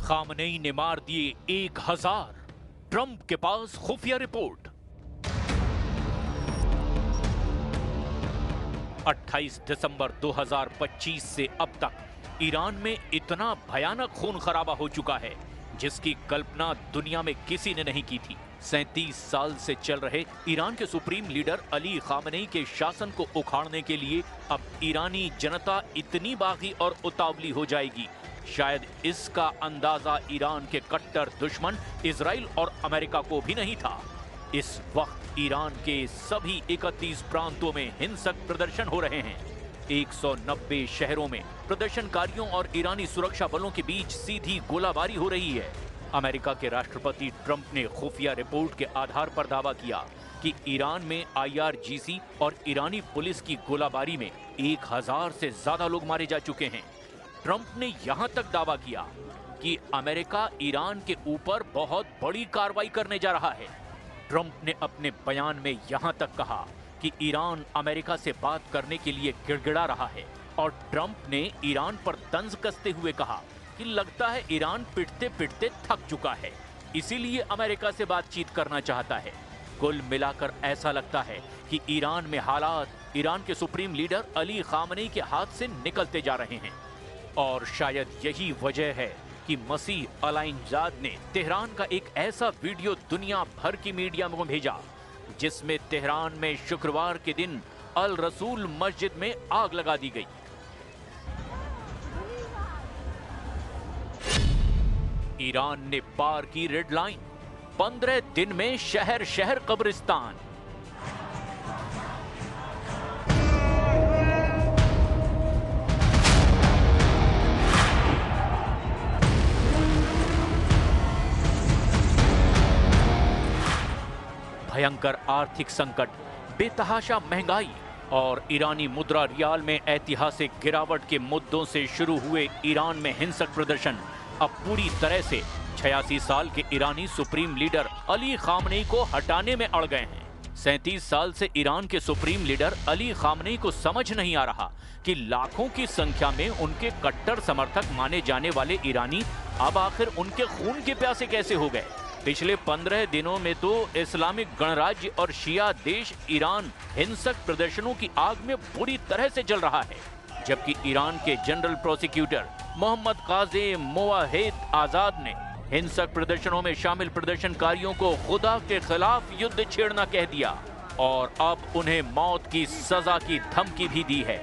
Khamenei ने मार दिए 1000, ट्रंप के पास खुफिया रिपोर्ट। 28 दिसंबर 2025 से अब तक ईरान में इतना भयानक खून खराबा हो चुका है जिसकी कल्पना दुनिया में किसी ने नहीं की थी। 37 साल से चल रहे ईरान के सुप्रीम लीडर अली खामनेई के शासन को उखाड़ने के लिए अब ईरानी जनता इतनी बागी और उतावली हो जाएगी, शायद इसका अंदाजा ईरान के कट्टर दुश्मन इजराइल और अमेरिका को भी नहीं था। इस वक्त ईरान के सभी 31 प्रांतों में हिंसक प्रदर्शन हो रहे हैं। 190 शहरों में प्रदर्शनकारियों और ईरानी सुरक्षा बलों के बीच सीधी गोलाबारी हो रही है। अमेरिका के राष्ट्रपति ट्रंप ने खुफिया रिपोर्ट के आधार पर दावा किया कि ईरान में IRGC और ईरानी पुलिस की गोलाबारी में 1000 से ज्यादा लोग मारे जा चुके हैं। ट्रंप ने यहां तक दावा किया कि अमेरिका ईरान के ऊपर बहुत बड़ी कार्रवाई करने जा रहा है। ट्रंप ने अपने बयान में यहां तक कहा कि ईरान अमेरिका से बात करने के लिए गिड़गिड़ा रहा है और ट्रंप ने ईरान पर तंज कसते हुए कहा कि लगता है ईरान पिटते पिटते थक चुका है, इसीलिए अमेरिका से बातचीत करना चाहता है। कुल मिलाकर ऐसा लगता है कि ईरान में हालात ईरान के सुप्रीम लीडर अली खामनेई के हाथ से निकलते जा रहे हैं और शायद यही वजह है कि मसीह अलाइनजाद ने तेहरान का एक ऐसा वीडियो दुनिया भर की मीडिया में भेजा जिसमें तेहरान में शुक्रवार के दिन अल रसूल मस्जिद में आग लगा दी गई। ईरान ने पार की रेड लाइन, 15 दिन में शहर शहर कब्रिस्तान। भयंकर आर्थिक संकट, बेतहाशा महंगाई और ईरानी मुद्रा रियाल में ऐतिहासिक गिरावट के मुद्दों से शुरू हुए ईरान में हिंसक प्रदर्शन अब पूरी तरह से 86 साल के ईरानी सुप्रीम लीडर अली खामनेई को हटाने में अड़ गए हैं। 37 साल से ईरान के सुप्रीम लीडर अली खामनेई को समझ नहीं आ रहा कि लाखों की संख्या में उनके कट्टर समर्थक माने जाने वाले ईरानी अब आखिर उनके खून के प्यासे कैसे हो गए। पिछले 15 दिनों में तो इस्लामिक गणराज्य और शिया देश ईरान हिंसक प्रदर्शनों की आग में बुरी तरह से जल रहा है, जबकि ईरान के जनरल प्रोसिक्यूटर मोहम्मद काज़ेम मोवाहिद आजाद ने हिंसक प्रदर्शनों में शामिल प्रदर्शनकारियों को खुदा के खिलाफ युद्ध छेड़ना कह दिया और अब उन्हें मौत की सजा की धमकी भी दी है।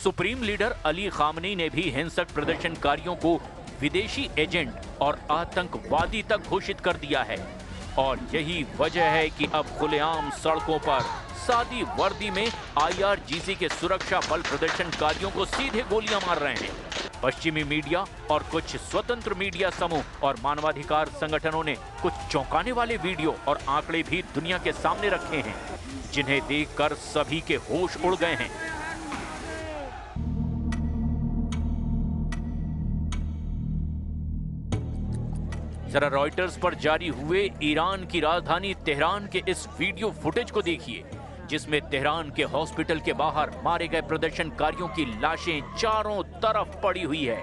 सुप्रीम लीडर अली खामनेई ने भी हिंसक प्रदर्शनकारियों को विदेशी एजेंट और आतंकवादी तक घोषित कर दिया है और यही वजह है कि अब खुलेआम सड़कों पर सादी वर्दी में IRGC के सुरक्षा बल प्रदर्शनकारियों को सीधे गोलियां मार रहे हैं। पश्चिमी मीडिया और कुछ स्वतंत्र मीडिया समूह और मानवाधिकार संगठनों ने कुछ चौंकाने वाले वीडियो और आंकड़े भी दुनिया के सामने रखे हैं जिन्हें देखकर सभी के होश उड़ गए हैं। जरा रॉयटर्स पर जारी हुए ईरान की राजधानी तेहरान के इस वीडियो फुटेज को देखिए जिसमें तेहरान के हॉस्पिटल के बाहर मारे गए प्रदर्शनकारियों की लाशें चारों तरफ पड़ी हुई है।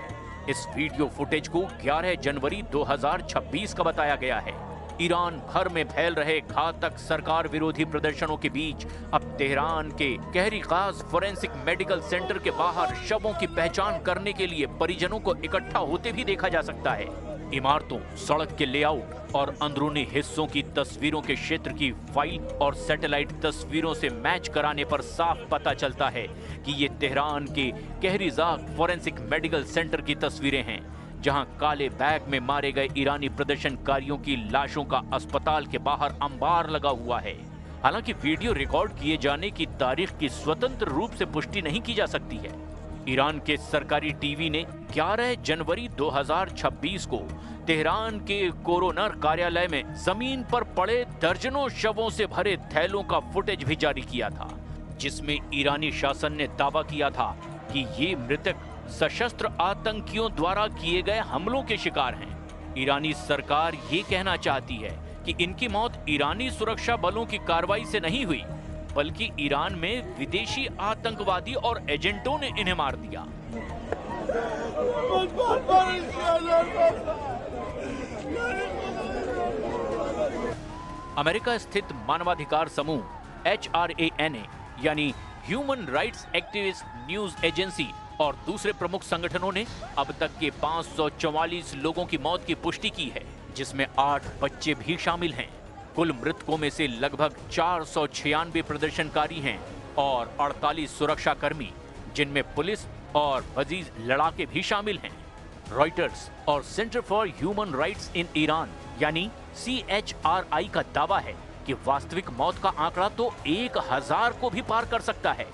इस वीडियो फुटेज को 11 जनवरी 2026 का बताया गया है। ईरान भर में फैल रहे घातक सरकार विरोधी प्रदर्शनों के बीच अब तेहरान के कहरीकाज फोरेंसिक मेडिकल सेंटर के बाहर शवों की पहचान करने के लिए परिजनों को इकट्ठा होते भी देखा जा सकता है। इमारतों, सड़क के लेआउट और अंदरूनी हिस्सों की तस्वीरों के क्षेत्र की फाइल और सैटेलाइट तस्वीरों से मैच कराने पर साफ पता चलता है कि ये तेहरान के कहरीजाक फोरेंसिक मेडिकल सेंटर की तस्वीरें हैं, जहां काले बैग में मारे गए ईरानी प्रदर्शनकारियों की लाशों का अस्पताल के बाहर अंबार लगा हुआ है। हालांकि वीडियो रिकॉर्ड किए जाने की तारीख की स्वतंत्र रूप से पुष्टि नहीं की जा सकती है। ईरान के सरकारी टीवी ने 11 जनवरी 2026 को तेहरान के कोरोनर कार्यालय में जमीन पर पड़े दर्जनों शवों से भरे थैलों का फुटेज भी जारी किया था, जिसमें ईरानी शासन ने दावा किया था कि ये मृतक सशस्त्र आतंकियों द्वारा किए गए हमलों के शिकार हैं। ईरानी सरकार ये कहना चाहती है कि इनकी मौत ईरानी सुरक्षा बलों की कार्रवाई से नहीं हुई, बल्कि ईरान में विदेशी आतंकवादी और एजेंटों ने इन्हें मार दिया। अमेरिका स्थित मानवाधिकार समूह HRANA यानी human rights activist news agency और दूसरे प्रमुख संगठनों ने अब तक के 544 लोगों की मौत की पुष्टि की है, जिसमें 8 बच्चे भी शामिल हैं। कुल मृतकों में से लगभग 496 प्रदर्शनकारी हैं और 48 सुरक्षाकर्मी, जिनमें पुलिस और वजीज लड़ाके भी शामिल हैं। रॉयटर्स और centre for human rights in Iran यानी CHRI का दावा है कि वास्तविक मौत का आंकड़ा तो 1000 को भी पार कर सकता है।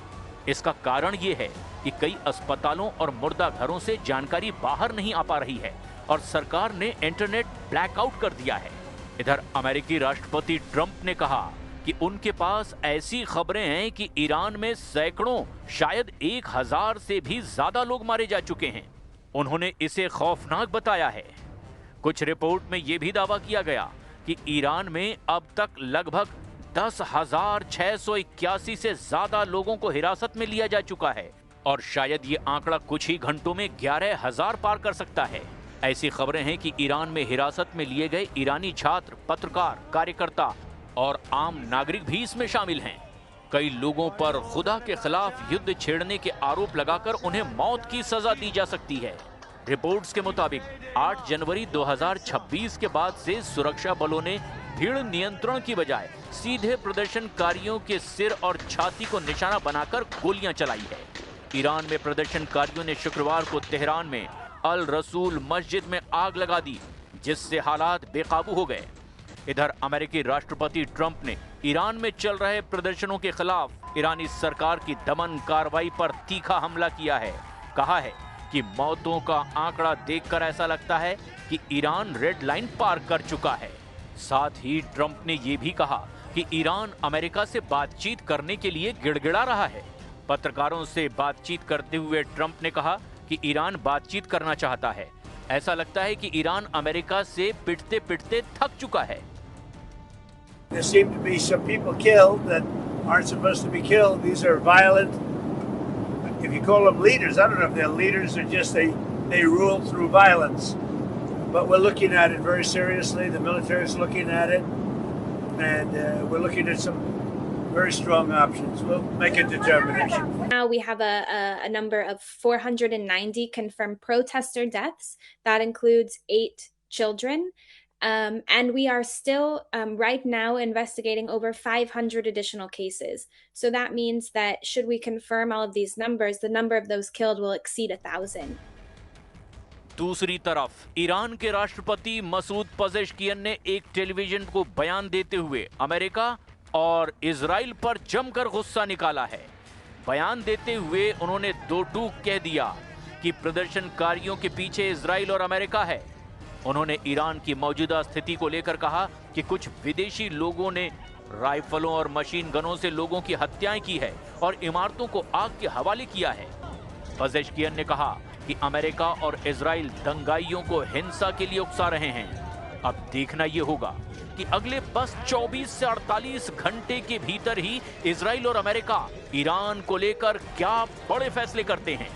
इसका कारण ये है कि कई अस्पतालों और मुर्दा घरों से जानकारी बाहर नहीं आ पा रही है और सरकार ने इंटरनेट ब्लैकआउट कर दिया है। इधर अमेरिकी राष्ट्रपति ट्रंप ने कहा कि उनके पास ऐसी खबरें हैं कि ईरान में सैकड़ों, शायद 1000 से भी ज्यादा लोग मारे जा चुके हैं। उन्होंने इसे खौफनाक बताया है। कुछ रिपोर्ट में यह भी दावा किया गया कि ईरान में अब तक लगभग 10,681 से ज्यादा लोगों को हिरासत में लिया जा चुका है और शायद ये आंकड़ा कुछ ही घंटों में 11,000 पार कर सकता है। ऐसी खबरें हैं कि ईरान में हिरासत में लिए गए ईरानी छात्र, पत्रकार, कार्यकर्ता और आम नागरिक भी इसमें शामिल हैं। कई लोगों पर खुदा के खिलाफ युद्ध छेड़ने के आरोप लगाकर उन्हें मौत की सजा दी जा सकती है। रिपोर्ट्स के मुताबिक 8 जनवरी 2026 के बाद से सुरक्षा बलों ने भीड़ नियंत्रण की बजाय सीधे प्रदर्शनकारियों के सिर और छाती को निशाना बनाकर गोलियां चलाई है। ईरान में प्रदर्शनकारियों ने शुक्रवार को तेहरान में अल रसूल मस्जिद में आग लगा दी, जिससे हालात बेकाबू हो गए। इधर अमेरिकी राष्ट्रपति ट्रंप ने ईरान में चल रहे प्रदर्शनों के खिलाफ ईरानी सरकार की दमन कार्रवाई पर तीखा हमला किया है। कहा है कि मौतों का आंकड़ा देखकर ऐसा लगता है कि ईरान रेड लाइन पार कर चुका है। साथ ही ट्रंप ने यह भी कहा कि ईरान अमेरिका से बातचीत करने के लिए गिड़गिड़ा रहा है। पत्रकारों से बातचीत करते हुए ट्रंप ने कहा कि ईरान बातचीत करना चाहता है। ऐसा लगता है कि ईरान अमेरिका से पिटते पिटते थक चुका है। There seem to be some people killed that aren't supposed to be killed. These are violent. If you call them leaders, I don't know if they're leaders or just they rule through violence. But we're looking at it very seriously. The military is looking at it, and we're looking at some very strong options. We'll make a determination. Now we have a number of 490 confirmed protester deaths. That includes 8 children. And we are still right now investigating over 500 additional cases. So that means that should we confirm all of these numbers, the number of those killed will exceed 1,000. दूसरी तरफ Iran के राष्ट्रपति मसूद पजेश्कियन ने एक television को बयान देते हुए अमेरिका और इजराइल पर जमकर गुस्सा निकाला है। बयान देते हुए उन्होंने दो टूक कह दिया कि प्रदर्शनकारियों के पीछे इजराइल और अमेरिका है। उन्होंने ईरान की मौजूदा स्थिति को लेकर कहा कि कुछ विदेशी लोगों ने राइफलों और मशीन गनों से लोगों की हत्याएं की है और इमारतों को आग के हवाले किया है। पजेश्कियन ने कहा कि अमेरिका और इजराइल दंगाइयों को हिंसा के लिए उकसा रहे हैं। अब देखना यह होगा कि अगले बस 24 से 48 घंटे के भीतर ही इजराइल और अमेरिका ईरान को लेकर क्या बड़े फैसले करते हैं।